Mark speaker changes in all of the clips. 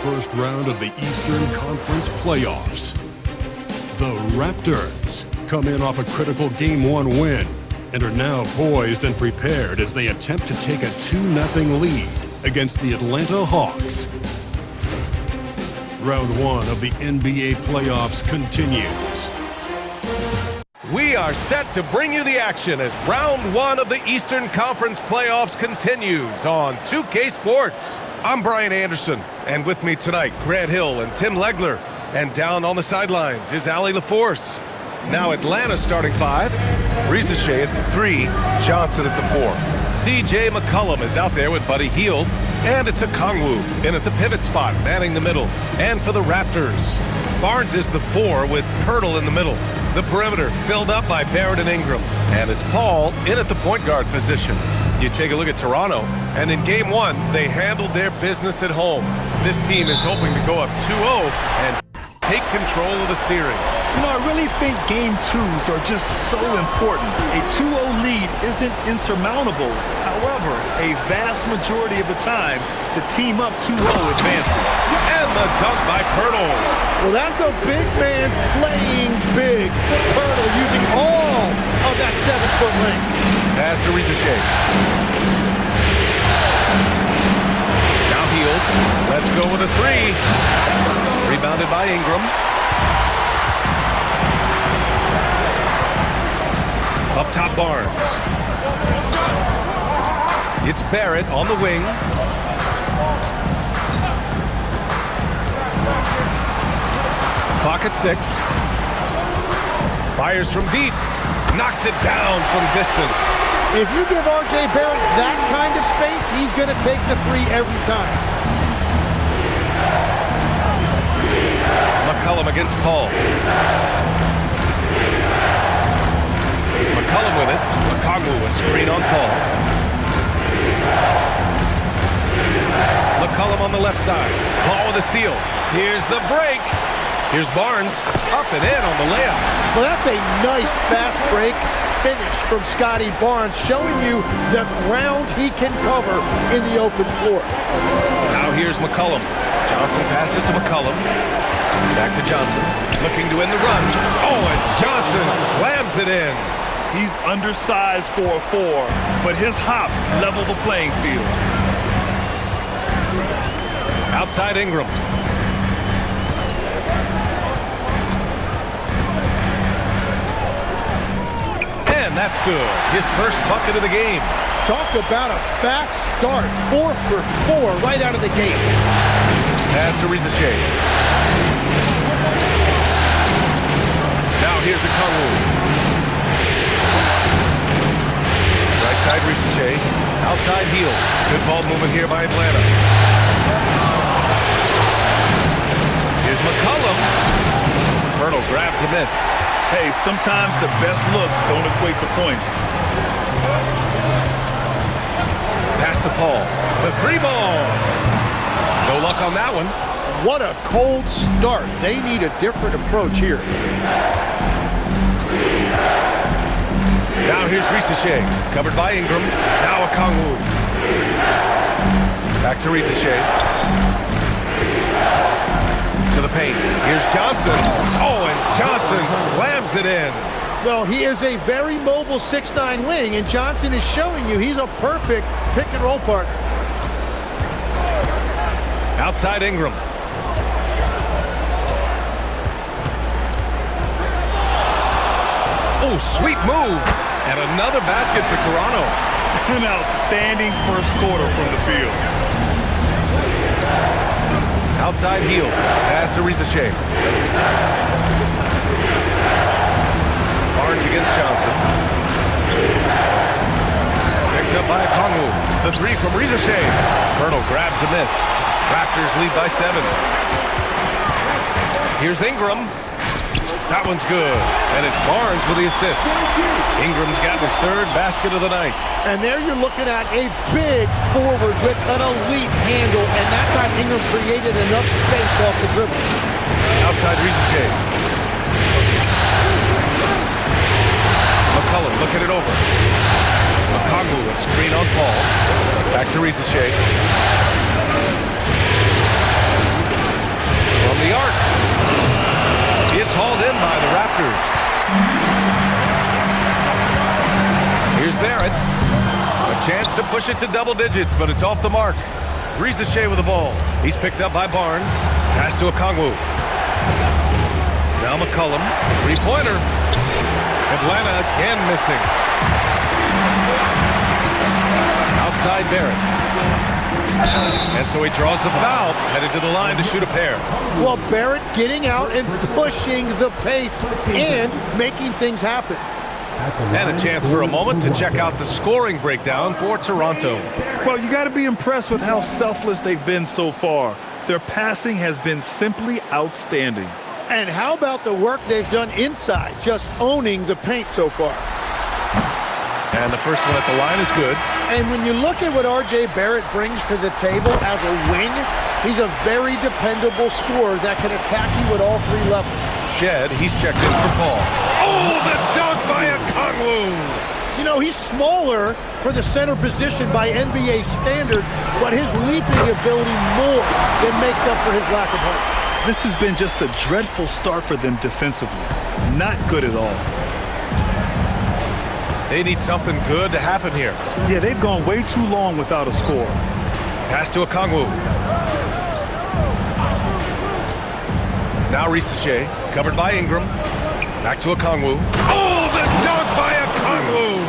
Speaker 1: first round of the Eastern Conference playoffs. The Raptors come in off a critical Game 1 win and are now poised and prepared as they attempt to take a 2-0 lead against the Atlanta Hawks. Round 1 of the NBA playoffs continues.
Speaker 2: We are set to bring you the action as round 1 of the Eastern Conference playoffs continues on 2K Sports. I'm Brian Anderson, and with me tonight, Grant Hill and Tim Legler. And down on the sidelines is Allie LaForce. Now Atlanta starting 5, Risache at the 3, Johnson at the 4. CJ McCollum is out there with Buddy Hield, and it's Okongwu in at the pivot spot, manning the middle. And for the Raptors, Barnes is the 4 with Pirtle in the middle. The perimeter filled up by Barrett and Ingram. And it's Paul in at the point guard position. You take a look at Toronto, and in Game 1, they handled their business at home. This team is hoping to go up 2-0 and take control of the series.
Speaker 3: You know, I really think Game 2s are just so important. A 2-0 lead isn't insurmountable. However, a vast majority of the time, the team up 2-0 advances.
Speaker 2: And the dunk by Pirtle.
Speaker 4: Well, that's a big man playing big. Pirtle using all of that 7-foot length.
Speaker 2: Pass to Risache. Now Hield. Let's go with a 3. Rebounded by Ingram. Up top, Barnes. It's Barrett on the wing. Clock at 6. Fires from deep. Knocks it down from distance.
Speaker 4: If you give R.J. Barrett that kind of space, he's going to take the 3 every time.
Speaker 2: McCollum against Paul. McCollum with it. Okongwu a screen on Paul. McCollum on the left side. Paul with a steal. Here's the break. Here's Barnes. Up and in on the layup.
Speaker 4: Well, that's a nice fast break finish from Scotty Barnes, showing you the ground he can cover in the open floor.
Speaker 2: Now here's McCollum. Johnson passes to McCollum. Back to Johnson. Looking to end the run. Oh, and Johnson slams it in.
Speaker 3: He's undersized for a 4, but his hops level the playing field.
Speaker 2: Outside Ingram. And that's good. His first bucket of the game.
Speaker 4: Talk about a fast start. 4 for 4 right out of the gate.
Speaker 2: Pass to Risache. Now here's Okongwu. Right side Risache. Outside Hield. Good ball movement here by Atlanta. Here's McCollum. Pirtle grabs a miss.
Speaker 3: Hey, sometimes the best looks don't equate to points.
Speaker 2: Pass to Paul. The 3 ball. No luck on that one.
Speaker 4: What a cold start. They need a different approach here.
Speaker 2: Now here's Risache. Covered by Ingram. Now Okongwu. Back to Risache. To the paint. Here's Johnson. Oh, and Johnson slams it in.
Speaker 4: Well, he is a very mobile 6'9" wing, and Johnson is showing you he's a perfect pick-and-roll partner.
Speaker 2: Outside Ingram. Oh, sweet move. And another basket for Toronto.
Speaker 3: An outstanding first quarter from the field.
Speaker 2: Outside Hield. Pass to Risache. Barnes against Johnson. Picked up by Okongwu. The 3 from Risache. Pirtle grabs a miss. Raptors lead by 7. Here's Ingram. That one's good. And it's Barnes with the assist. Ingram's got his 3rd basket of the night.
Speaker 4: And there you're looking at a big forward with an elite handle, and that's how Ingram created enough space off the dribble.
Speaker 2: Outside Risache. McCollum looking it over. Okongwu a screen on Paul. Back to Risache. the arc. It's hauled in by the Raptors. Here's Barrett. A chance to push it to double digits, but it's off the mark. Rizachet with the ball. He's picked up by Barnes. Pass to Okongwu. Now McCollum. Three-pointer. Atlanta again missing. Outside Barrett. And so he draws the foul, headed to the line to shoot a pair.
Speaker 4: Well, Barrett getting out and pushing the pace and making things happen.
Speaker 2: And a chance for a moment to check out the scoring breakdown for Toronto.
Speaker 3: Well, you got to be impressed with how selfless they've been so far. Their passing has been simply outstanding.
Speaker 4: And how about the work they've done inside, just owning the paint so far?
Speaker 2: And the first one at the line is good.
Speaker 4: And when you look at what R.J. Barrett brings to the table as a wing, he's a very dependable scorer that can attack you at all three levels.
Speaker 2: Shed, he's checked in for Paul. Oh, the dunk by Okongwu!
Speaker 4: You know, he's smaller for the center position by NBA standards, but his leaping ability more than makes up for his lack of height.
Speaker 3: This has been just a dreadful start for them defensively. Not good at all.
Speaker 2: They need something good to happen here.
Speaker 3: Yeah, they've gone way too long without a score.
Speaker 2: Pass to Okongwu. Now Rizachet, covered by Ingram. Back to Okongwu. Oh, the dunk by Okongwu!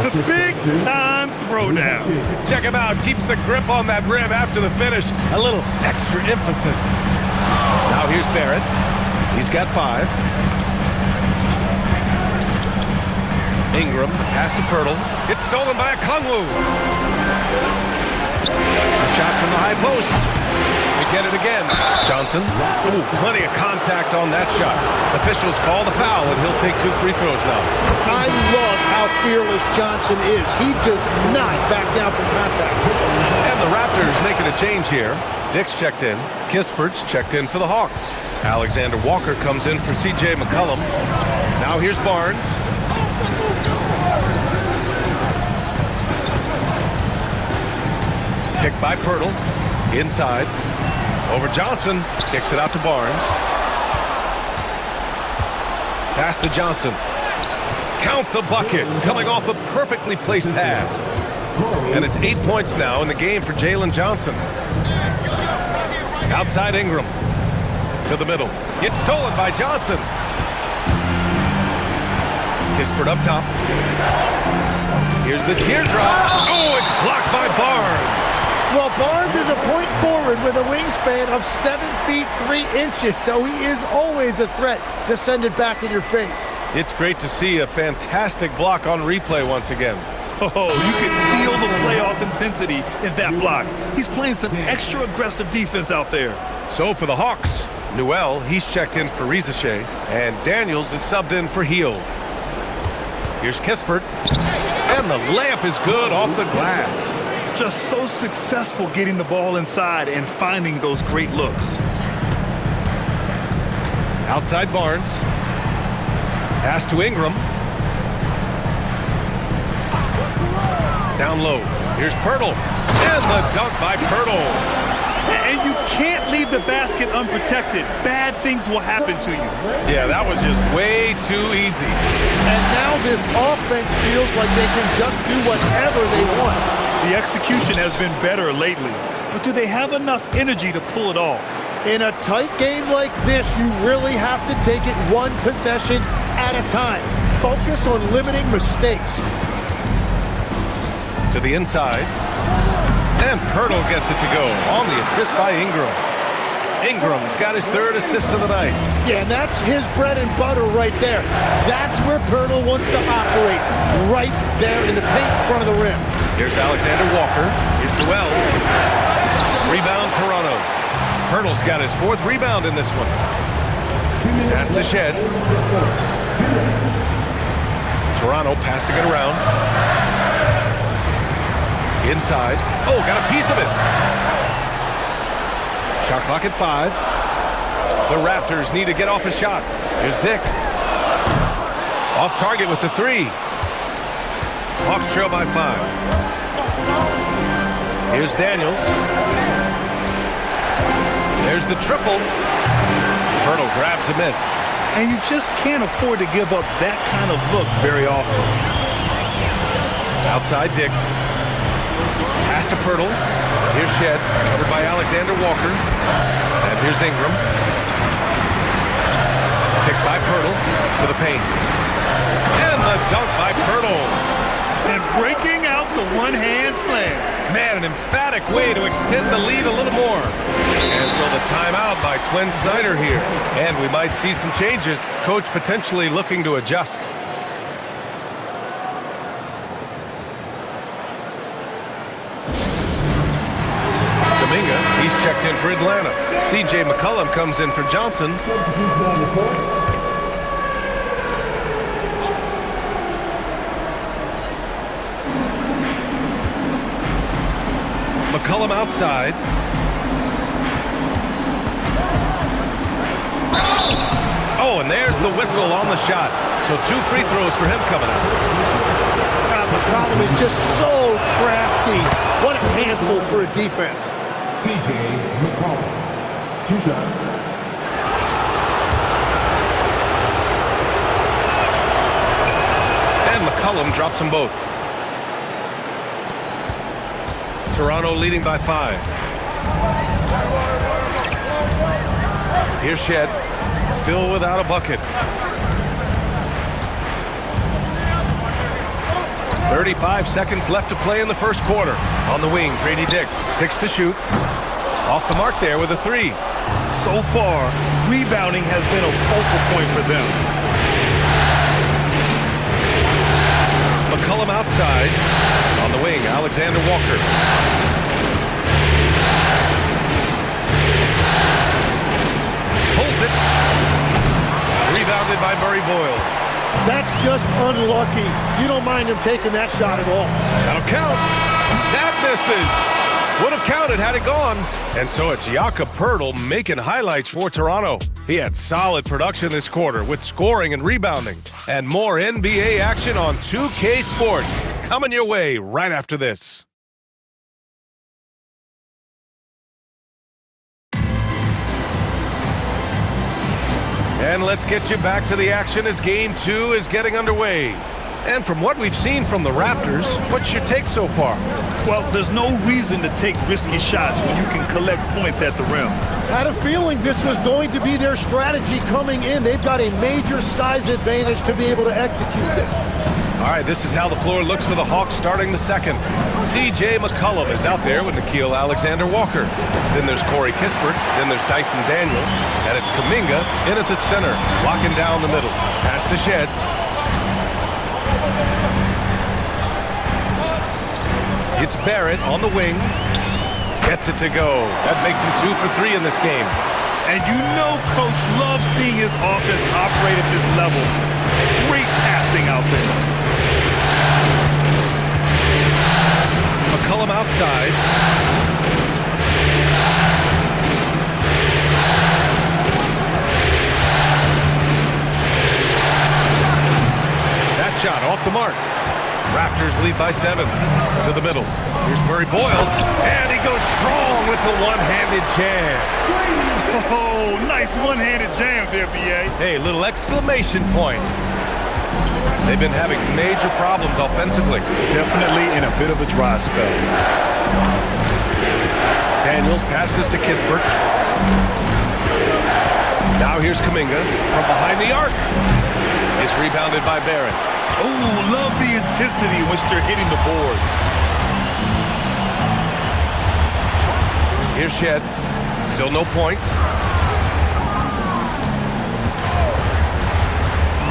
Speaker 3: The big-time throwdown.
Speaker 2: Check him out. Keeps the grip on that rim after the finish. A little extra emphasis. Now here's Barrett. He's got 5. Ingram, pass to Pirtle. It's stolen by Okongwu. A shot from the high post. They get it again. Johnson. Ooh, plenty of contact on that shot. Officials call the foul, and he'll take 2 free throws now.
Speaker 4: I love how fearless Johnson is. He does not back down from contact.
Speaker 2: And the Raptors making a change here. Dick's checked in. Kispert's checked in for the Hawks. Alexander Walker comes in for C.J. McCollum. Now here's Barnes. Picked by Pirtle. Inside. Over Johnson. Kicks it out to Barnes. Pass to Johnson. Count the bucket. Coming off a perfectly placed pass. And it's 8 points now in the game for Jalen Johnson. Outside Ingram. To the middle. It's stolen by Johnson. Kispert up top. Here's the teardrop. Oh, it's blocked by Barnes.
Speaker 4: Well, Barnes is a point forward with a wingspan of 7 feet 3 inches, so he is always a threat to send it back in your face.
Speaker 2: It's great to see a fantastic block on replay once again.
Speaker 3: Oh, you can feel the playoff intensity in that block. He's playing some extra aggressive defense out there.
Speaker 2: So for the Hawks, Newell, he's checked in for Rizachet, and Daniels is subbed in for Hield. Here's Kispert, and the layup is good off the glass.
Speaker 3: Just so successful getting the ball inside and finding those great looks.
Speaker 2: Outside Barnes. Pass to Ingram. Down low. Here's Pirtle. And the dunk by Pirtle.
Speaker 3: And you can't leave the basket unprotected. Bad things will happen to you.
Speaker 2: Yeah, that was just way too easy.
Speaker 4: And now this offense feels like they can just do whatever they want.
Speaker 3: The execution has been better lately, but do they have enough energy to pull it off?
Speaker 4: In a tight game like this, you really have to take it one possession at a time. Focus on limiting mistakes.
Speaker 2: To the inside. And Pirtle gets it to go on the assist by Ingram. Ingram's got his 3rd assist of the night.
Speaker 4: Yeah, and that's his bread and butter right there. That's where Pirtle wants to operate, right there in the paint in front of the rim.
Speaker 2: Here's Alexander Walker. Here's Newell. Rebound Toronto. Pirtle's got his 4th rebound in this one. Pass to Shed. Toronto passing it around. Inside. Oh, got a piece of it. Shot clock at 5. The Raptors need to get off a shot. Here's Dick. Off target with the 3. Hawks trail by 5. Here's Daniels. There's the triple. Pirtle grabs a miss.
Speaker 3: And you just can't afford to give up that kind of look very often.
Speaker 2: Outside Dick. Pass to Pirtle. Here's Shed, covered by Alexander Walker. And here's Ingram. Picked by Pirtle to the paint. And the dunk by Pirtle.
Speaker 3: And breaking out the one-hand slam.
Speaker 2: Man, an emphatic way to extend the lead a little more. And so the timeout by Quinn Snyder here. And we might see some changes. Coach potentially looking to adjust. Kuminga, he's checked in for Atlanta. C.J. McCollum comes in for Johnson. McCollum outside. Oh, and there's the whistle on the shot. So 2 free throws for him coming up.
Speaker 4: McCollum is just so crafty. What a handful for a defense.
Speaker 5: C.J. McCollum, 2 shots.
Speaker 2: And McCollum drops them both. Toronto leading by 5. Here's Shed, still without a bucket. 35 seconds left to play in the first quarter. On the wing, Grady Dick, 6 to shoot. Off the mark there with a 3.
Speaker 3: So far, rebounding has been a focal point for them.
Speaker 2: McCollum outside. On the wing, Alexander Walker. Pulls it. Rebounded by Murray Boyle.
Speaker 4: That's just unlucky. You don't mind him taking that shot at all.
Speaker 2: That'll count. That misses. Would have counted had it gone. And so it's Jakob Pirtle making highlights for Toronto. He had solid production this quarter with scoring and rebounding. And more NBA action on 2K Sports. Coming your way right after this. And let's get you back to the action as Game 2 is getting underway. And from what we've seen from the Raptors, what's your take so far?
Speaker 3: Well, there's no reason to take risky shots when you can collect points at the rim.
Speaker 4: Had a feeling this was going to be their strategy coming in. They've got a major size advantage to be able to execute this.
Speaker 2: All right, this is how the floor looks for the Hawks starting the second. C.J. McCollum is out there with Nickeil Alexander-Walker. Then there's Corey Kispert. Then there's Dyson Daniels. And it's Kuminga in at the center, locking down the middle. Pass to Shed. It's Barrett on the wing. Gets it to go. That makes him 2 for 3 in this game.
Speaker 3: And you know Coach loves seeing his offense operate at this level. Great passing out there.
Speaker 2: McCollum outside. That shot off the mark. Raptors lead by 7. To the middle. Here's Murray Boyles. And he goes strong with the one-handed jam.
Speaker 3: Oh, nice one-handed jam there, B.A.
Speaker 2: Hey, little exclamation point. They've been having major problems offensively.
Speaker 3: Definitely in a bit of a dry spell.
Speaker 2: Daniels passes to Kispert. Now here's Kuminga from behind the arc. It's rebounded by Barrett.
Speaker 3: Oh, love the intensity in which they're hitting the boards.
Speaker 2: Here's Shed. Still no points.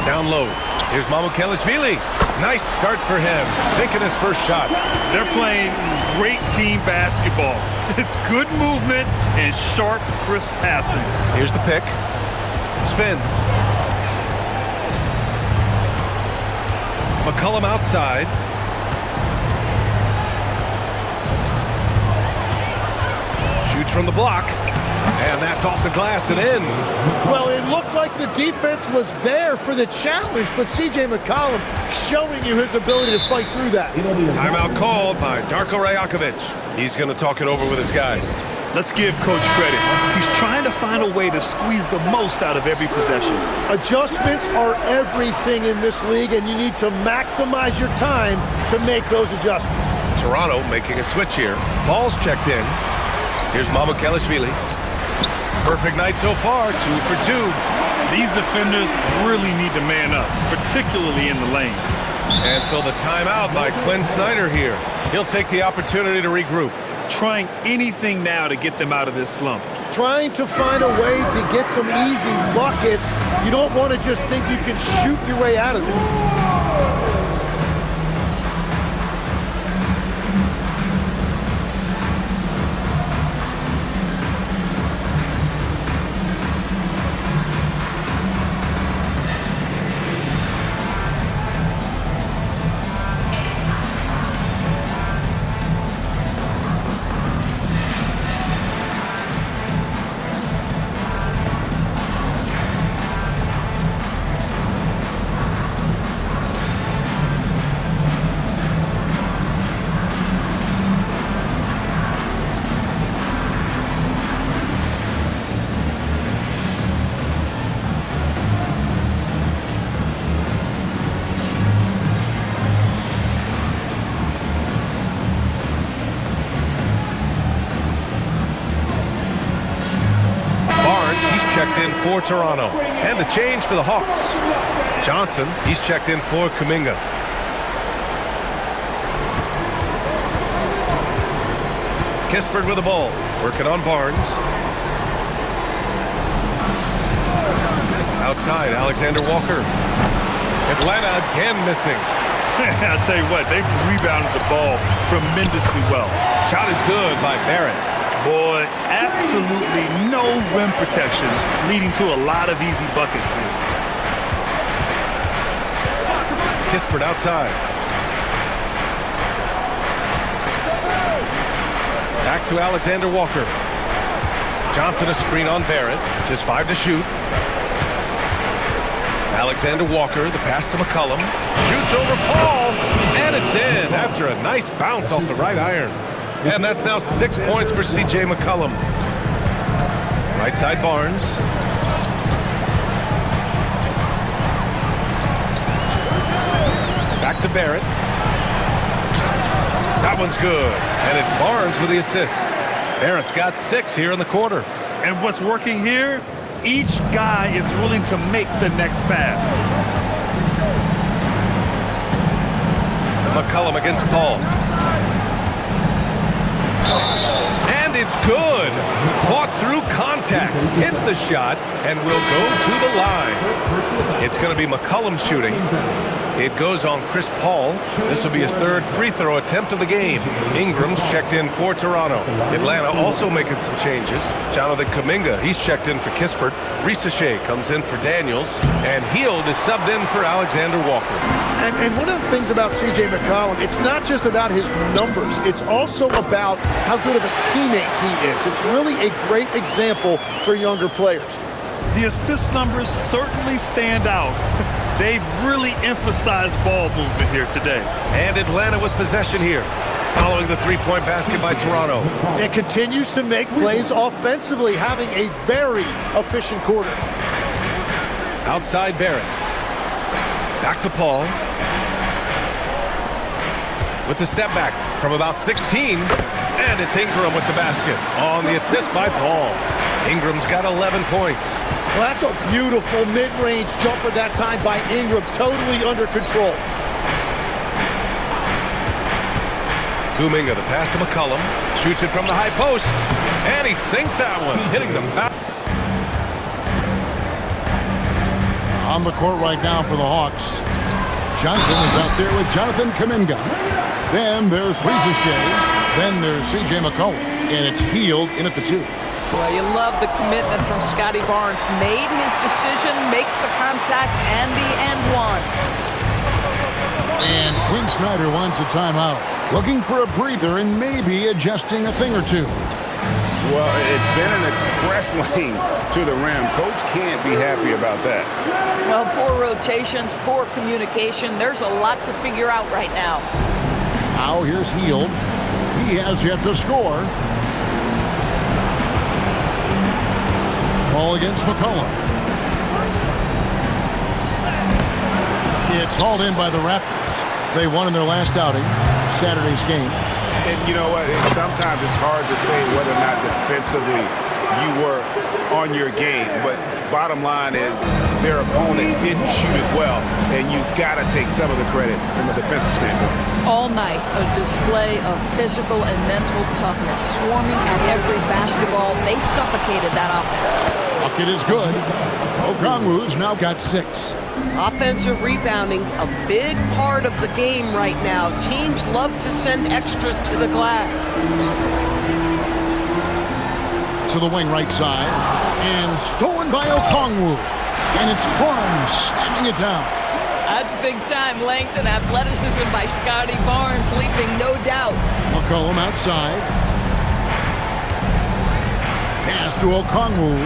Speaker 2: Down low. Here's Mamukelashvili. Nice start for him. Sinking his first shot.
Speaker 3: They're playing great team basketball. It's good movement and sharp, crisp passing.
Speaker 2: Here's the pick. Spins. McCollum outside. Shoots from the block. And that's off the glass and in.
Speaker 4: Well, it looked like the defense was there for the challenge, but C.J. McCollum showing you his ability to fight through that.
Speaker 2: Timeout called by Darko Rajakovic. He's going to talk it over with his guys.
Speaker 3: Let's give Coach credit. He's trying to find a way to squeeze the most out of every possession.
Speaker 4: Adjustments are everything in this league, and you need to maximize your time to make those adjustments.
Speaker 2: Toronto making a switch here. Ball's checked in. Here's Mamukelashvili. Perfect night so far, 2 for 2.
Speaker 3: These defenders really need to man up, particularly in the lane.
Speaker 2: And so the timeout by Quinn Snyder here. He'll take the opportunity to regroup.
Speaker 3: Trying anything now to get them out of this slump.
Speaker 4: Trying to find a way to get some easy buckets. You don't want to just think you can shoot your way out of it.
Speaker 2: Checked in for Toronto. And the change for the Hawks. Johnson, he's checked in for Kuminga. Kispert with the ball. Working on Barnes. Outside, Alexander Walker. Atlanta again missing.
Speaker 3: I'll tell you what, they've rebounded the ball tremendously well.
Speaker 2: Shot is good by Barrett.
Speaker 3: Boy, absolutely no rim protection, leading to a lot of easy buckets here.
Speaker 2: Kispert outside. Back to Alexander Walker. Johnson a screen on Barrett. Just 5 to shoot. Alexander Walker, the pass to McCollum. Shoots over Paul, and it's in after a nice bounce off the right iron. And that's now 6 points for C.J. McCollum. Right side Barnes. Back to Barrett. That one's good. And it's Barnes with the assist. Barrett's got 6 here in the quarter.
Speaker 3: And what's working here? Each guy is willing to make the next pass.
Speaker 2: McCollum against Paul. And it's good. Fought through contact, hit the shot, and will go to the line. It's going to be McCollum shooting. It goes on Chris Paul. This will be his 3rd free throw attempt of the game. Ingram's checked in for Toronto. Atlanta also making some changes. Jonathan Kuminga, he's checked in for Kispert. Risache comes in for Daniels. And Hield is subbed in for Alexander Walker.
Speaker 4: And one of the things about C.J. McCollum, it's not just about his numbers. It's also about how good of a teammate he is. It's really a great example for younger players.
Speaker 3: The assist numbers certainly stand out. They've really emphasized ball movement here today.
Speaker 2: And Atlanta with possession here, following the three-point basket by Toronto.
Speaker 4: It continues to make plays offensively, having a very efficient quarter.
Speaker 2: Outside Barrett. Back to Paul. With the step back from about 16. And it's Ingram with the basket on the assist by Paul. Ingram's got 11 points.
Speaker 4: Well, that's a beautiful mid-range jumper that time by Ingram, totally under control.
Speaker 2: Kuminga, the pass to McCollum, shoots it from the high post, and he sinks that one, hitting the back.
Speaker 6: On the court right now for the Hawks. Johnson is out there with Jonathan Kuminga. Then there's Risache. Then there's C.J. McCollum. And it's Hield in at the 2.
Speaker 7: Well, you love the commitment from Scotty Barnes. Made his decision, makes the contact, and the end one.
Speaker 6: And Quinn Snyder wants a timeout. Looking for a breather and maybe adjusting a thing or two.
Speaker 8: Well, it's been an express lane to the rim. Coach can't be happy about that.
Speaker 7: Well, poor rotations, poor communication. There's a lot to figure out right now.
Speaker 6: Now here's Hield. He has yet to score. Ball against McCollum. It's hauled in by the Raptors. They won in their last outing, Saturday's game.
Speaker 8: And you know what? Sometimes it's hard to say whether or not defensively you were on your game. But bottom line is their opponent didn't shoot it well, and you got to take some of the credit from a defensive standpoint.
Speaker 7: All night, a display of physical and mental toughness. Swarming at every basketball, they suffocated that offense.
Speaker 6: Bucket is good. Okongwu's now got 6.
Speaker 9: Offensive rebounding, a big part of the game right now. Teams love to send extras to the glass.
Speaker 6: To the wing right side. And stolen by Okongwu. And it's Barnes slamming it down.
Speaker 7: That's big-time length and athleticism by Scotty Barnes, leaving no doubt.
Speaker 6: McCollum outside. Pass to Okongwu.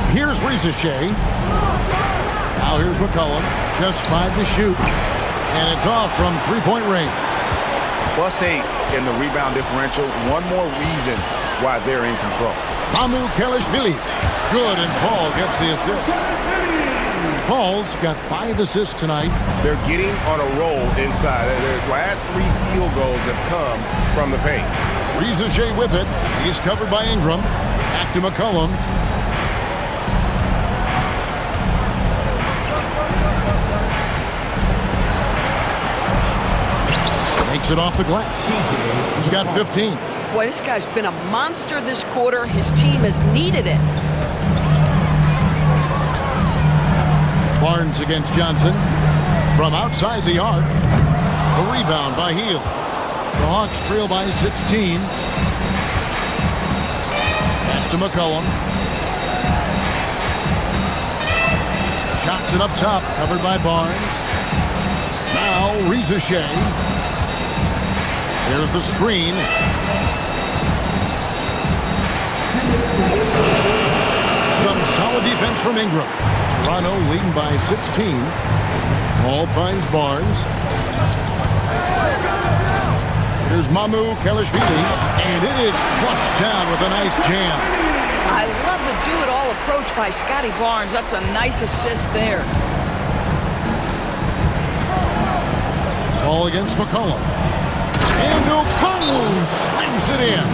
Speaker 6: Here's Rizichet. Now here's McCollum. Just 5 to shoot. And it's off from three-point range.
Speaker 8: +8 in the rebound differential. One more reason why they're in control.
Speaker 6: Myynbaa. Good, and Paul gets the assist. Paul's got 5 assists tonight.
Speaker 8: They're getting on a roll inside. Their last 3 field goals have come from the paint.
Speaker 6: Rizichet with it. He's covered by Ingram. Back to McCollum. Makes it off the glass. He's got 15.
Speaker 9: Boy, this guy's been a monster this quarter. His team has needed it.
Speaker 6: Barnes against Johnson. From outside the arc. A rebound by Hield. The Hawks trail by 16. Pass to McCollum. Johnson up top, covered by Barnes. Now Rizichet. There's the screen. Some solid defense from Ingram. Toronto leading by 16. Ball finds Barnes. Here's Myynbaa, and it is flushed down with a nice jam.
Speaker 7: I love the do-it-all approach by Scotty Barnes. That's a nice assist there.
Speaker 6: Ball against McCollum. And Okongwu slams it in.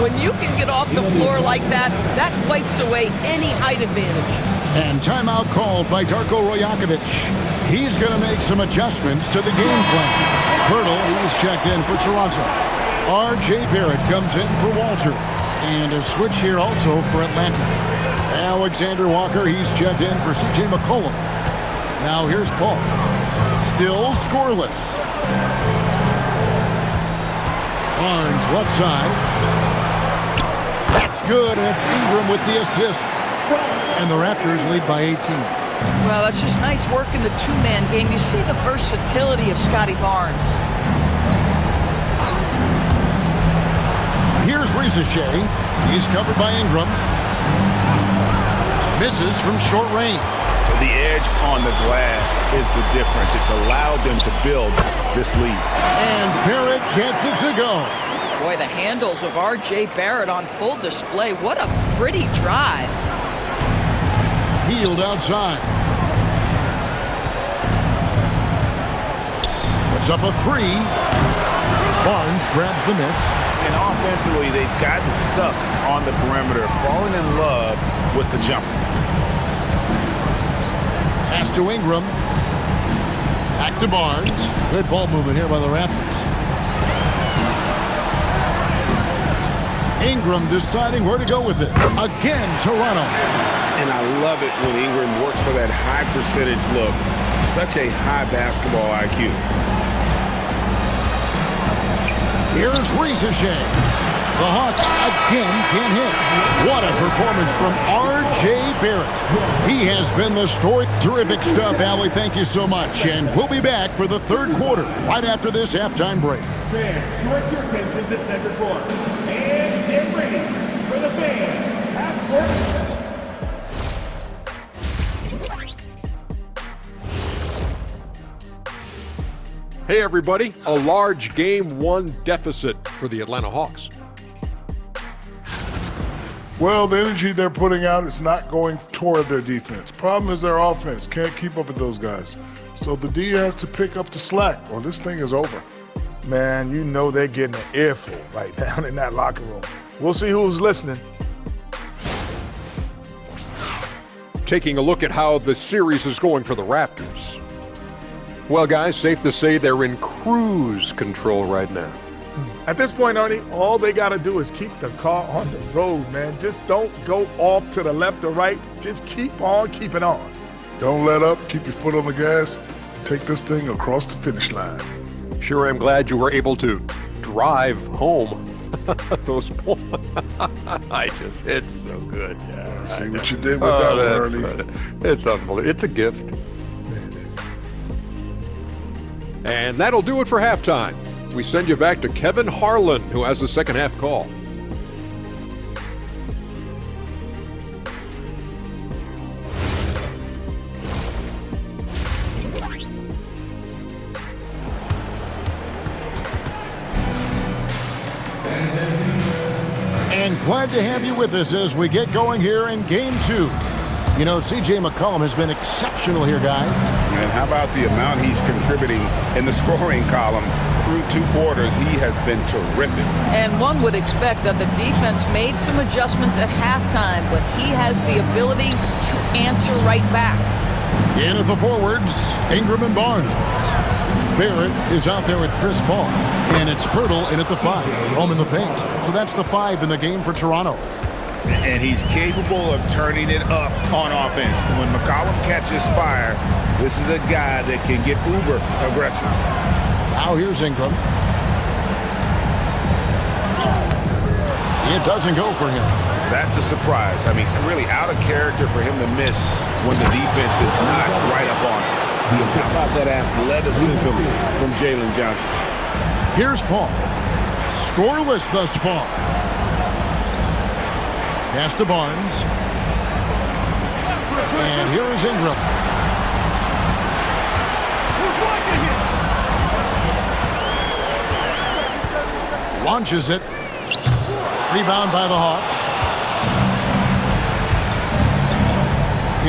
Speaker 7: When you can get off the floor like that, that wipes away any height advantage.
Speaker 6: And timeout called by Darko Rajakovic. He's going to make some adjustments to the game plan. Pirtle, he's checked in for Toronto. R.J. Barrett comes in for Walter. And a switch here also for Atlanta. Alexander Walker, he's checked in for C.J. McCollum. Now here's Paul. Still scoreless. Barnes left side. That's good, and it's Ingram with the assist. And the Raptors lead by 18.
Speaker 7: Well, that's just nice work in the two-man game. You see the versatility of Scotty Barnes.
Speaker 6: Here's Rizichet. He's covered by Ingram. Misses from short range.
Speaker 8: The edge on the glass is the difference. It's allowed them to build this lead.
Speaker 6: And Barrett gets it to go.
Speaker 7: Boy, the handles of R.J. Barrett on full display. What a pretty drive.
Speaker 6: Hield outside. Puts up a 3. Barnes grabs the miss.
Speaker 8: And offensively, they've gotten stuck on the perimeter, falling in love with the jumper.
Speaker 6: Pass to Ingram. Back to Barnes. Good ball movement here by the Raptors. Ingram deciding where to go with it. Again, Toronto.
Speaker 8: And I love it when Ingram works for that high percentage look. Such a high basketball IQ.
Speaker 6: Here's Rizichet. The Hawks again can't hit. What a performance from R.J. Barrett. He has been the story. Terrific stuff, Allie. Thank you so much. And we'll be back for the third quarter right after this halftime break.
Speaker 5: Fans, direct your attention to center court. And get ready for the fans half-court.
Speaker 10: Hey everybody, a large Game 1 deficit for the Atlanta Hawks.
Speaker 11: Well, the energy they're putting out is not going toward their defense. Problem is their offense can't keep up with those guys. So the D has to pick up the slack or this thing is over.
Speaker 12: Man, you know they're getting an earful right down in that locker room. We'll see who's listening.
Speaker 10: Taking a look at how the series is going for the Raptors. Well, guys, safe to say they're in cruise control right now.
Speaker 12: At this point, Ernie, all they got to do is keep the car on the road, man. Just don't go off to the left or right. Just keep on keeping on.
Speaker 11: Don't let up. Keep your foot on the gas. Take this thing across the finish line.
Speaker 10: Sure, I'm glad you were able to drive home. Those points. It's so good. Yeah,
Speaker 11: see what you did with that one, Ernie.
Speaker 10: It's unbelievable. It's a gift. And that'll do it for halftime. We send you back to Kevin Harlan, who has the second half call.
Speaker 6: And glad to have you with us as we get going here in Game 2. You know, C.J. McCollum has been exceptional here, guys.
Speaker 8: And how about the amount he's contributing in the scoring column through 2 quarters? He has been terrific.
Speaker 7: And one would expect that the defense made some adjustments at halftime, but he has the ability to answer right back.
Speaker 6: In at the forwards, Ingram and Barnes. Barrett is out there with Chris Paul. And it's Pirtle in at the 5. Home in the paint. So that's the 5 in the game for Toronto.
Speaker 8: And he's capable of turning it up on offense. When McCollum catches fire, this is a guy that can get uber aggressive.
Speaker 6: Now here's Ingram. It doesn't go for him.
Speaker 8: That's a surprise. I mean, really out of character for him to miss when the defense is not right up on him. How about that athleticism from Jalen Johnson?
Speaker 6: Here's Paul. Scoreless thus far. Pass to Barnes. And here is Ingram. Launches it. Rebound by the Hawks.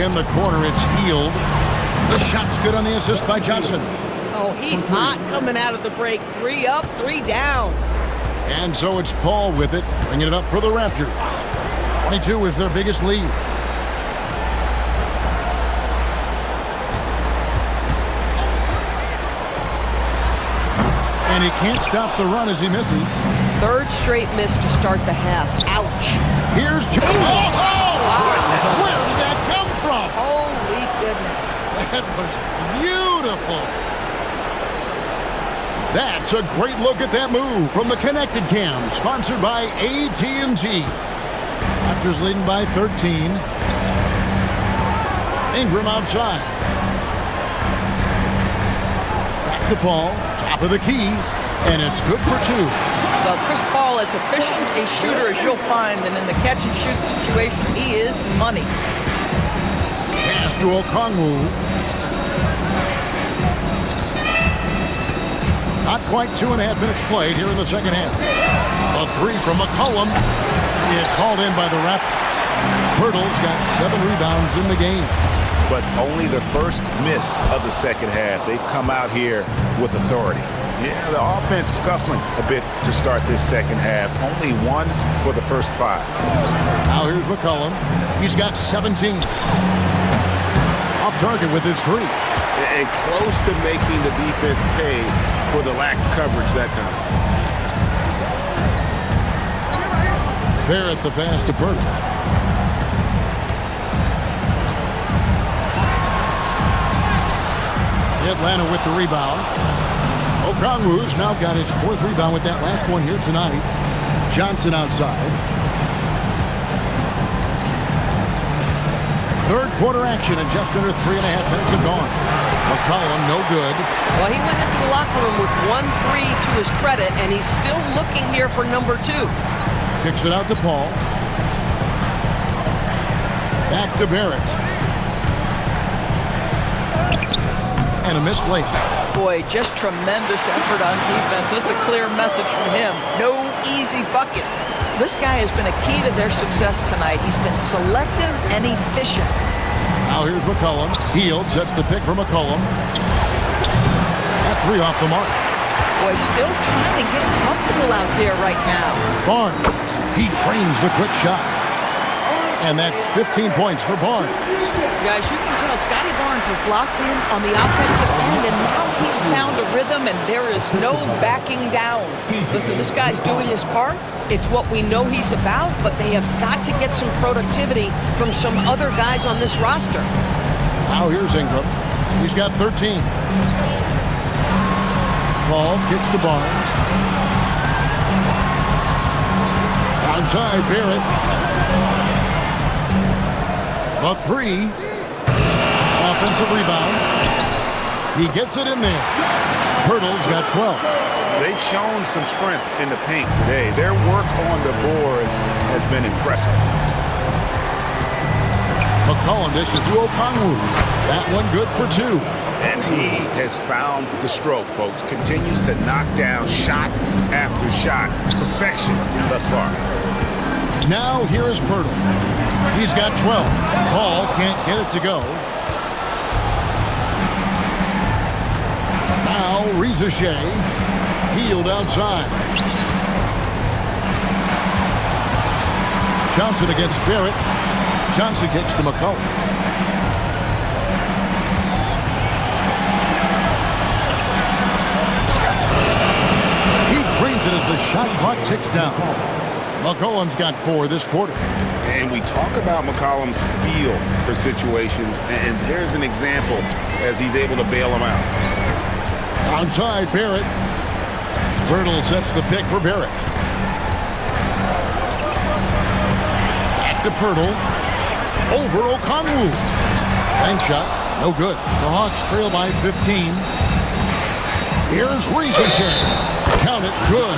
Speaker 6: In the corner, it's Healed. The shot's good on the assist by Johnson.
Speaker 9: Oh, he's hot coming out of the break. 3 up, 3 down.
Speaker 6: And so it's Paul with it, bringing it up for the Raptors. 22 is their biggest lead. And he can't stop the run as he misses.
Speaker 9: 3rd straight miss to start the half. Ouch.
Speaker 6: Here's Joe. Oh! Where did that come from?
Speaker 9: Holy goodness.
Speaker 6: That was beautiful. That's a great look at that move from the Connected Cam, sponsored by AT&T. Raptors leading by 13. Ingram outside. Back to Paul, top of the key, and it's good for 2.
Speaker 7: Well, Chris Paul, as efficient a shooter as you'll find, and in the catch-and-shoot situation, he is money.
Speaker 6: Pass to Okongwu. Not quite 2.5 minutes played here in the second half. A 3 from McCollum. It's hauled in by the Raptors. Pirtle's got 7 rebounds in the game.
Speaker 8: But only the first miss of the second half. They've come out here with authority. Yeah, the offense scuffling a bit to start this second half. Only 1 for the first 5.
Speaker 6: Now here's McCollum. He's got 17. Off target with his 3.
Speaker 8: And close to making the defense pay for the lax coverage that time.
Speaker 6: Barrett the pass to Pirtle. Atlanta with the rebound. Okongwu's now got his 4th rebound with that last one here tonight. Johnson outside. 3rd quarter action and just under 3.5 minutes have gone. McCollum no good.
Speaker 9: Well, he went into the locker room with 1 3 to his credit, and he's still looking here for number 2.
Speaker 6: Kicks it out to Paul. Back to Barrett. And a missed layup.
Speaker 7: Boy, just tremendous effort on defense. That's a clear message from him. No easy buckets. This guy has been a key to their success tonight. He's been selective and efficient.
Speaker 6: Now here's McCollum. Hield sets the pick for McCollum. That 3 off the mark.
Speaker 7: Boy, still trying to get comfortable out there right now.
Speaker 6: Barnes. He trains the quick shot. And that's 15 points for Barnes.
Speaker 7: Guys, you can tell Scotty Barnes is locked in on the offensive end, and now he's found a rhythm, and there is no backing down. Listen, this guy's doing his part. It's what we know he's about, but they have got to get some productivity from some other guys on this roster.
Speaker 6: Now here's Ingram. He's got 13. Paul kicks to Barnes. Outside, Barrett. A 3. Offensive rebound. He gets it in there. Pirtle's got 12.
Speaker 8: They've shown some strength in the paint today. Their work on the boards has been impressive.
Speaker 6: McCollum dishes to Okongwu. That one good for 2.
Speaker 8: And he has found the stroke, folks. Continues to knock down shot after shot. Perfection thus far.
Speaker 6: Now here is Pirtle. He's got 12. Paul can't get it to go. Now Rizashay. Hield outside. Johnson against Barrett. Johnson kicks to McCollum. He drains it as the shot clock ticks down. McCollum's got 4 this quarter.
Speaker 8: And we talk about McCollum's feel for situations, and there's an example as he's able to bail them out.
Speaker 6: Outside, Barrett. Pirtle sets the pick for Barrett. Back to Pirtle. Over Okongwu. Bank shot. No good. The Hawks trail by 15. Here's Rizashay. Count it. Good.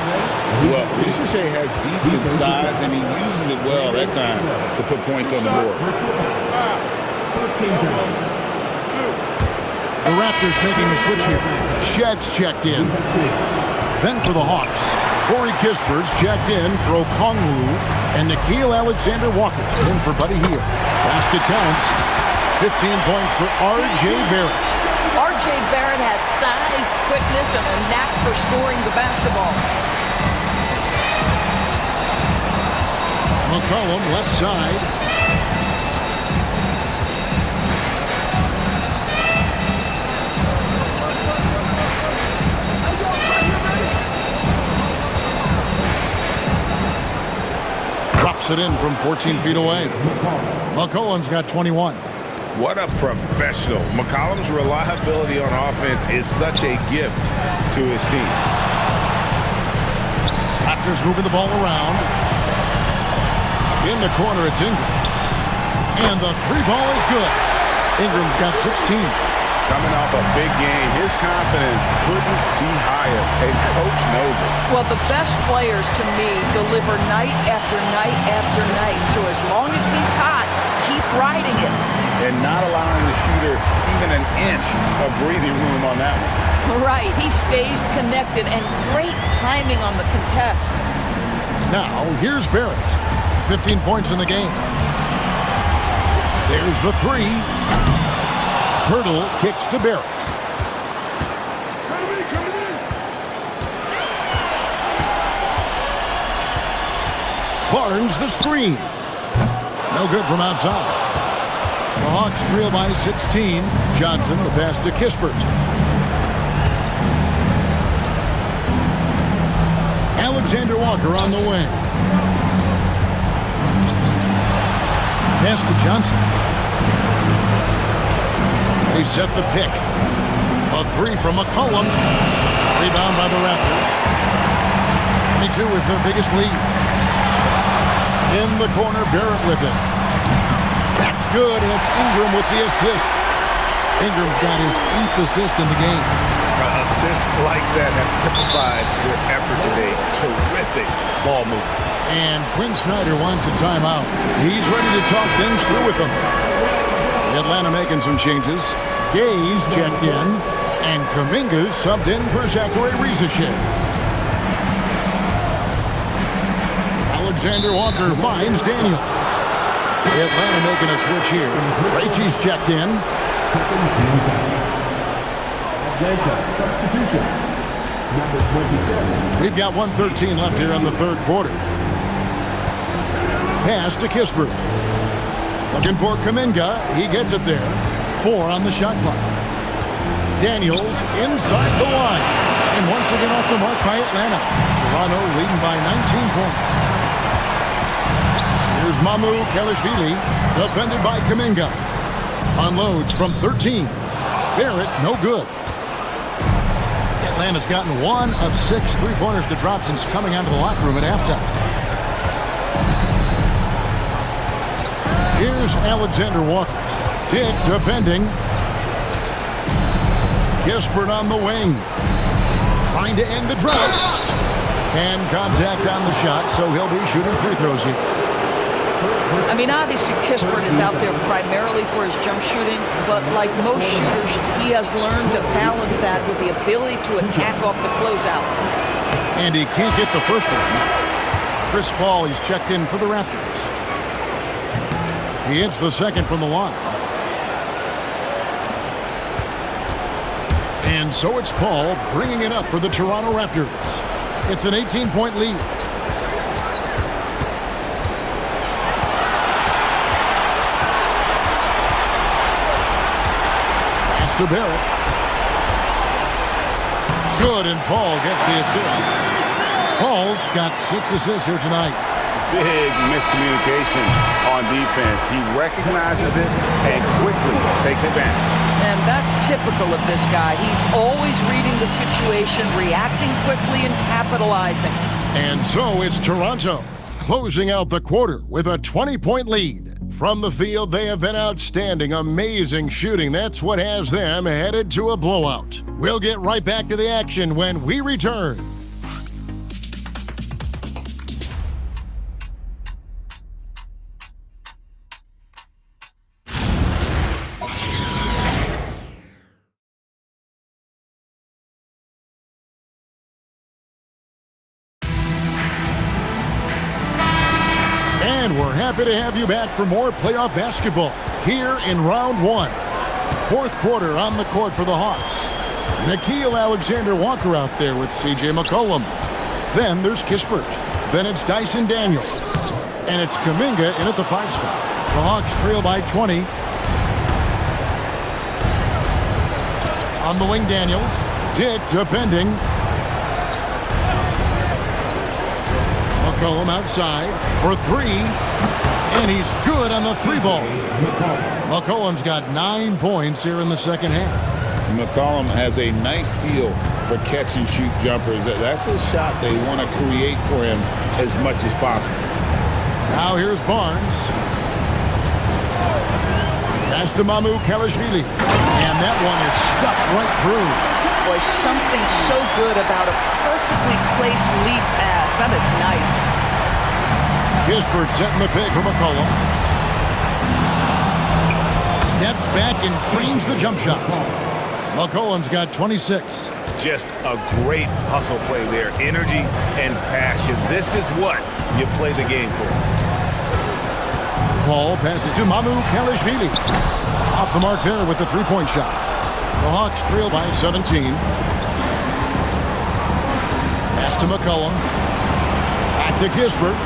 Speaker 8: Well, Rizashay has decent size, and he uses it well that time to put points on the board.
Speaker 6: The Raptors making a switch here. Shed's checked in. Then for the Hawks, Corey Kispert's checked in for Okongwu, and Nickeil Alexander-Walker in for Buddy Hield. Basket counts. 15 points for R.J. Barrett.
Speaker 7: R.J. Barrett has size, quickness, and a knack for scoring the basketball.
Speaker 6: McCollum left side. Drops it in from 14 feet away. McCollum's got 21.
Speaker 8: What a professional. McCollum's reliability on offense is such a gift to his team.
Speaker 6: Raptors moving the ball around. In the corner, it's Ingram. And the 3 ball is good. Ingram's got 16.
Speaker 8: Coming off a big game, his confidence couldn't be higher, and Coach knows it.
Speaker 7: Well, the best players, to me, deliver night after night after night. So as long as he's hot, keep riding it.
Speaker 8: And not allowing the shooter even an inch of breathing room on that one.
Speaker 7: Right, he stays connected, and great timing on the contest.
Speaker 6: Now, here's Barrett. 15 points in the game. There's the 3. Pirtle kicks to Barrett. Barnes the screen. No good from outside. The Hawks trail by 16. Johnson the pass to Kispert. Alexander Walker on the wing. Pass to Johnson. They set the pick. A 3 from McCollum. Rebound by the Raptors. 22 is their biggest lead. In the corner, Barrett with it. That's good, and it's Ingram with the assist. Ingram's got his 8th assist in the game.
Speaker 8: Assists like that have typified their effort today. Terrific ball movement.
Speaker 6: And Quinn Snyder wants a timeout. He's ready to talk things through with them. Atlanta making some changes. Gay's checked in, and Kuminga subbed in for Zachary Riesesheim. Alexander Walker finds Daniel. Atlanta making a switch here. Krejci's checked in.
Speaker 5: Substitution. Number 27.
Speaker 6: We've got 1:13 left here in the third quarter. Pass to Kispert. Looking for Kuminga. He gets it there. 4 on the shot clock. Daniels inside the line. And once again off the mark by Atlanta. Toronto leading by 19 points. Here's Mamu Kelishvili, defended by Kuminga. Unloads from 13. Barrett, no good. Atlanta's gotten 1 of 6 three-pointers to drop since coming out of the locker room at halftime. Here's Alexander Walker. Dick defending. Kispert on the wing. Trying to end the drought. And contact on the shot, so he'll be shooting free throws here.
Speaker 7: I mean, obviously, Kispert is out there primarily for his jump shooting, but like most shooters, he has learned to balance that with the ability to attack off the closeout.
Speaker 6: And he can't get the first one. Chris Paul, he's checked in for the Raptors. He hits the second from the line. And so it's Paul bringing it up for the Toronto Raptors. It's an 18-point lead. To Barrett. Good, and Paul gets the assist. Paul's got 6 assists here tonight.
Speaker 8: Big miscommunication on defense. He recognizes it and quickly takes advantage.
Speaker 7: And that's typical of this guy. He's always reading the situation, reacting quickly, and capitalizing.
Speaker 6: And so it's Toronto closing out the quarter with a 20-point lead. From the field, they have been outstanding, amazing shooting. That's what has them headed to a blowout. We'll get right back to the action when we return. And we're happy to have you back for more playoff basketball here in round 1. Fourth quarter on the court for the Hawks. Nickeil Alexander-Walker out there with C.J. McCollum. Then there's Kispert. Then it's Dyson Daniels. And it's Kuminga in at the 5 spot. The Hawks trail by 20. On the wing, Daniels. Dick defending. McCollum outside for 3, and he's good on the 3-ball. McCollum's got 9 points here in the second half.
Speaker 8: McCollum has a nice feel for catch-and-shoot jumpers. That's a shot they want to create for him as much as possible.
Speaker 6: Now here's Barnes. Pass to Mamu Kelishvili, and that one is stuck right through.
Speaker 7: Boy, something so good about a perfectly placed lead pass. That is nice.
Speaker 6: Kispert setting the pick for McCollum. Steps back and frames the jump shot. McCollum's got 26.
Speaker 8: Just a great hustle play there. Energy and passion. This is what you play the game for.
Speaker 6: Paul passes to Mamu Kelishvili. Off the mark there with the 3-point shot. The Hawks trail by 17. Pass to McCollum. Back to Kispert.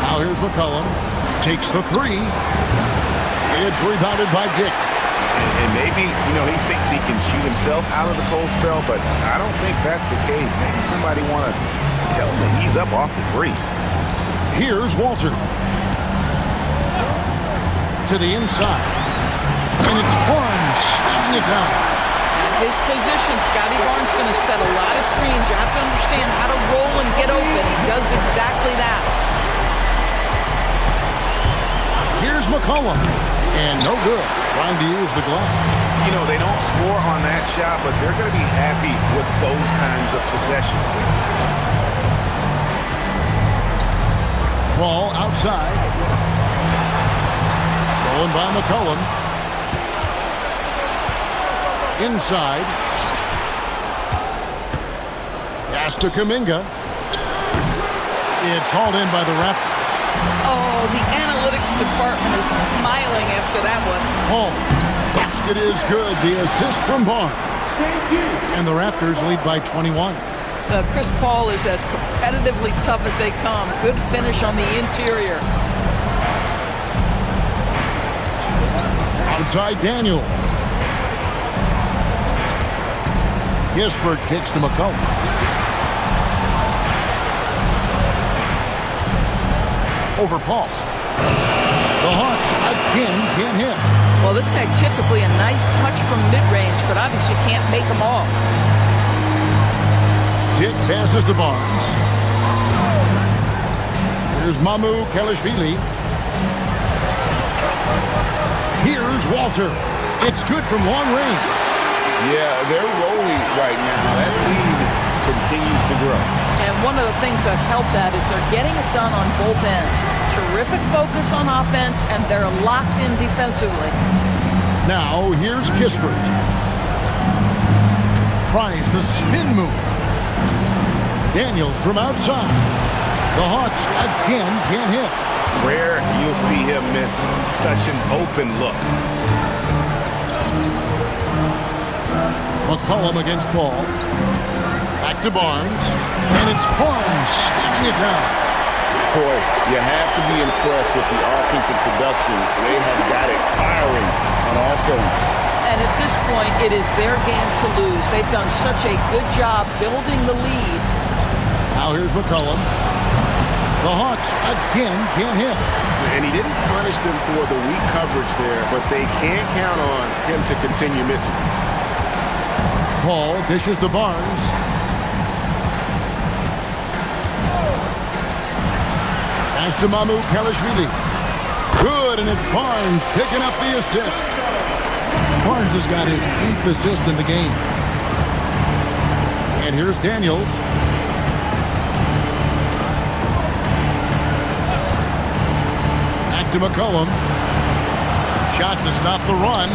Speaker 6: Now here's McCollum. Takes the 3. It's rebounded by Dick.
Speaker 8: And maybe, he thinks he can shoot himself out of the cold spell, but I don't think that's the case. Maybe somebody want to tell him to ease up off the 3s.
Speaker 6: Here's Walter. To the inside. And it's Barnes shutting it down.
Speaker 7: At his position, Scotty Barnes going to set a lot of screens. You have to understand how to roll and get open. He does exactly that.
Speaker 6: Here's McCollum. And no good. Trying to use the glass.
Speaker 8: You know, they don't score on that shot, but they're going to be happy with those kinds of possessions.
Speaker 6: Ball outside. Stolen by McCollum. Inside. Pass to Kuminga. It's hauled in by the Raptors.
Speaker 7: Oh, the analytics department is smiling after that one.
Speaker 6: Home. Basket is good. The assist from Barnes. And the Raptors lead by 21.
Speaker 7: Chris Paul is as competitively tough as they come. Good finish on the interior.
Speaker 6: Outside Daniel. Gisbert kicks to McCollum. Over Paul. The Hawks again can't hit.
Speaker 7: Well, this guy typically a nice touch from mid-range, but obviously can't make them all.
Speaker 6: Dick passes to Barnes. Here's Mamu Kelishvili. Here's Walter. It's good from long range.
Speaker 8: Yeah, they're rolling right now. That lead continues to grow.
Speaker 7: And one of the things that's helped that is they're getting it done on both ends. Terrific focus on offense, and they're locked in defensively.
Speaker 6: Now, here's Gisbert. Tries the spin move. Daniel from outside. The Hawks again can't hit.
Speaker 8: Rare you'll see him miss such an open look.
Speaker 6: McCollum against Paul. Back to Barnes. And it's Barnes snapping it down.
Speaker 8: Boy, you have to be impressed with the offensive production. They have got it firing on all cylinders.
Speaker 7: And at this point, it is their game to lose. They've done such a good job building the lead.
Speaker 6: Now here's McCollum. The Hawks again can't hit.
Speaker 8: And he didn't punish them for the weak coverage there, but they can't count on him to continue missing.
Speaker 6: Paul dishes to Barnes. Pass to Mamu Kelishvili. Good, and it's Barnes picking up the assist. Barnes has got his 8th assist in the game. And here's Daniels. Back to McCollum. Shot to stop the run.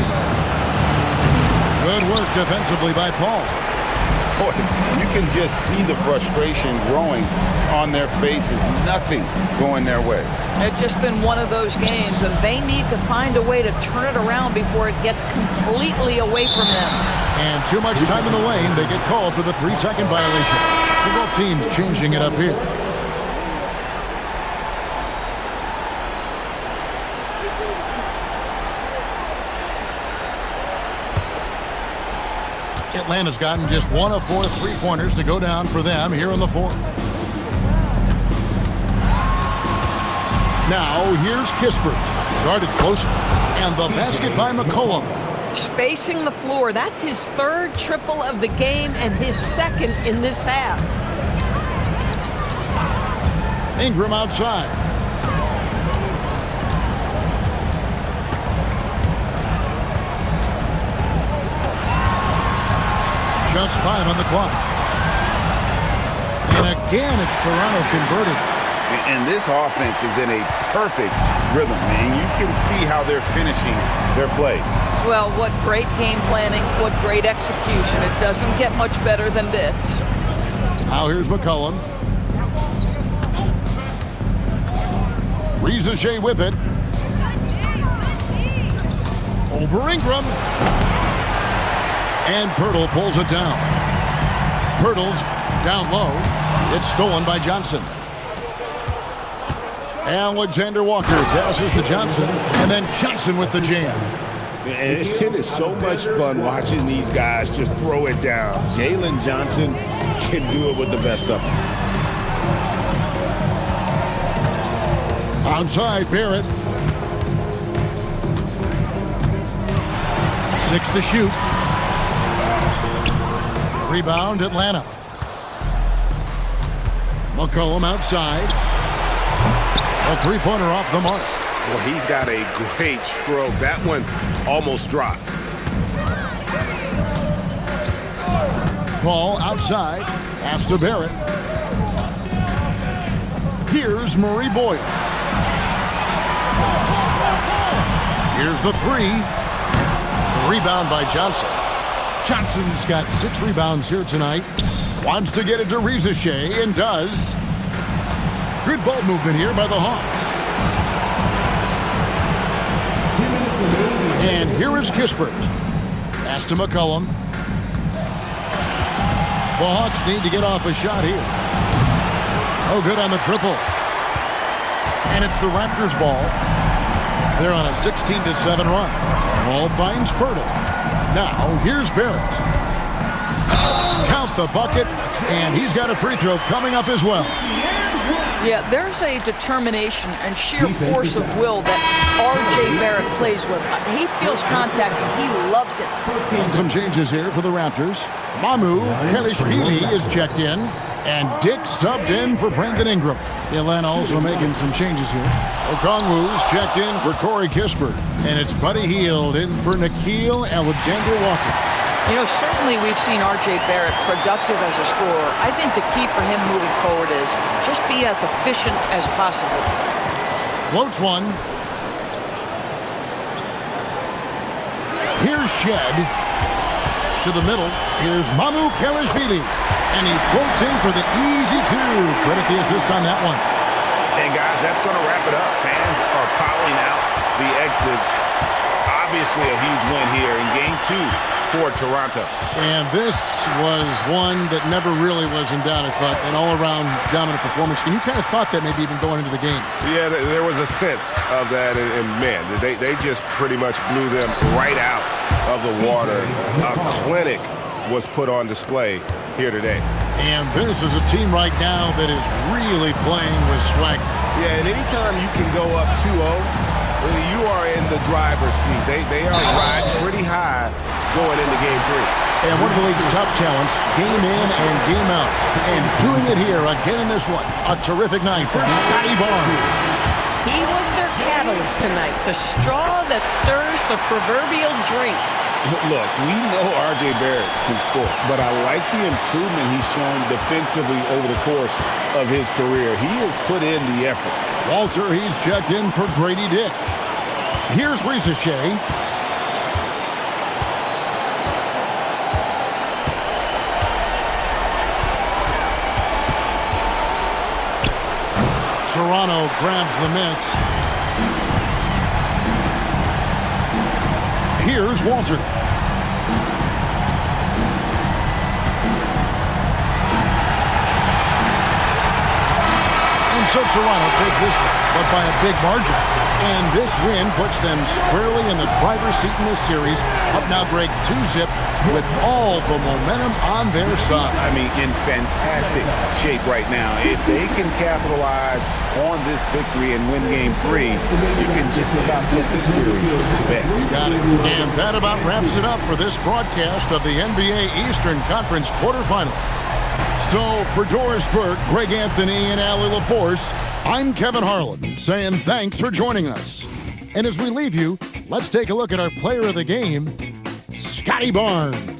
Speaker 6: Good work defensively by Paul.
Speaker 8: Boy, you can just see the frustration growing on their faces. Nothing going their way.
Speaker 7: It's just been one of those games, and they need to find a way to turn it around before it gets completely away from them.
Speaker 6: And too much time in the lane. They get called for the 3-second violation. So both teams changing it up here. Atlanta's gotten just 1 of 4 3-pointers to go down for them here in the 4th. Now, here's Gisbert. Guarded closer. And the basket by McCollum.
Speaker 7: Spacing the floor. That's his 3rd triple of the game and his 2nd in this half.
Speaker 6: Ingram outside. Just 5 on the clock. And again, it's Toronto converted.
Speaker 8: And this offense is in a perfect rhythm, man. You can see how they're finishing their plays.
Speaker 7: Well, what great game planning, what great execution. It doesn't get much better than this.
Speaker 6: Now here's McCollum. Rizache with it. Over Ingram. And Pirtle pulls it down. Pirtle's down low. It's stolen by Johnson. Alexander Walker passes to Johnson, and then Johnson with the jam.
Speaker 8: And it is so much fun watching these guys just throw it down. Jalen Johnson can do it with the best of them.
Speaker 6: Outside, Barrett. 6 to shoot. Rebound, Atlanta. McCollum outside. A 3-pointer off the mark.
Speaker 8: Well, he's got a great stroke. That one almost dropped.
Speaker 6: Ball outside. Pass to Barrett. Here's Murray Boyle. Here's the three. Rebound by Johnson. Johnson's got 6 rebounds here tonight. Wants to get it to Rizachet and does. Good ball movement here by the Hawks. And here is Kispert. Pass to McCollum. The Hawks need to get off a shot here. Oh, good on the triple. And it's the Raptors ball. They're on a 16-7 run. Ball finds Pirtle. Now, here's Barrett. Count the bucket, and he's got a free throw coming up as well.
Speaker 7: Yeah, there's a determination and sheer force of will that R.J. Barrett plays with. He feels contact, and he loves it.
Speaker 6: And some changes here for the Raptors. Mamu Kelishvili is checked in, and Dick subbed in for Brandon Ingram. Atlanta also making some changes here. Okongwu's checked in for Corey Kispert, and it's Buddy Hield in for Nickeil Alexander-Walker.
Speaker 7: You know, certainly we've seen R.J. Barrett productive as a scorer. I think the key for him moving forward is just be as efficient as possible.
Speaker 6: Floats one. Here's Shed. To the middle. Here's Mamu Kelishvili. And he floats in for the easy two. Credit the assist on that one.
Speaker 8: And guys, that's going to wrap it up. Fans are piling out the exits. Obviously a huge win here in Game 2 for Toronto.
Speaker 6: And this was one that never really was in doubt, I thought, an all-around dominant performance. And you kind of thought that maybe even going into the game.
Speaker 8: Yeah, there was a sense of that, and man, they just pretty much blew them right out of the water. A clinic was put on display here today.
Speaker 6: And this is a team right now that is really playing with swag.
Speaker 8: Yeah, and anytime you can go up 2-0, you are in the driver's seat. They are riding pretty high going into Game 3.
Speaker 6: And one of the league's top talents, game in and game out. And doing it here again in this one. A terrific night for Scotty Barnes.
Speaker 9: He was their catalyst tonight, the straw that stirs the proverbial drink.
Speaker 8: Look, we know R.J. Barrett can score, but I like the improvement he's shown defensively over the course of his career. He has put in the effort.
Speaker 6: Walter, he's checked in for Grady Dick. Here's Rizachet. Toronto grabs the miss. Here's Walter. And so Toronto takes this one, but by a big margin. And this win puts them squarely in the driver's seat in this series. Up now, Greg, 2-zip with all the momentum on their side.
Speaker 8: I mean, in fantastic shape right now. If they can capitalize on this victory and win Game 3, you can just about put this series to bed.
Speaker 6: You got it. And that about wraps it up for this broadcast of the NBA Eastern Conference quarterfinals. So for Doris Burke, Greg Anthony, and Allie LaForce, I'm Kevin Harlan saying thanks for joining us. And as we leave you, let's take a look at our player of the game, Scotty Barnes.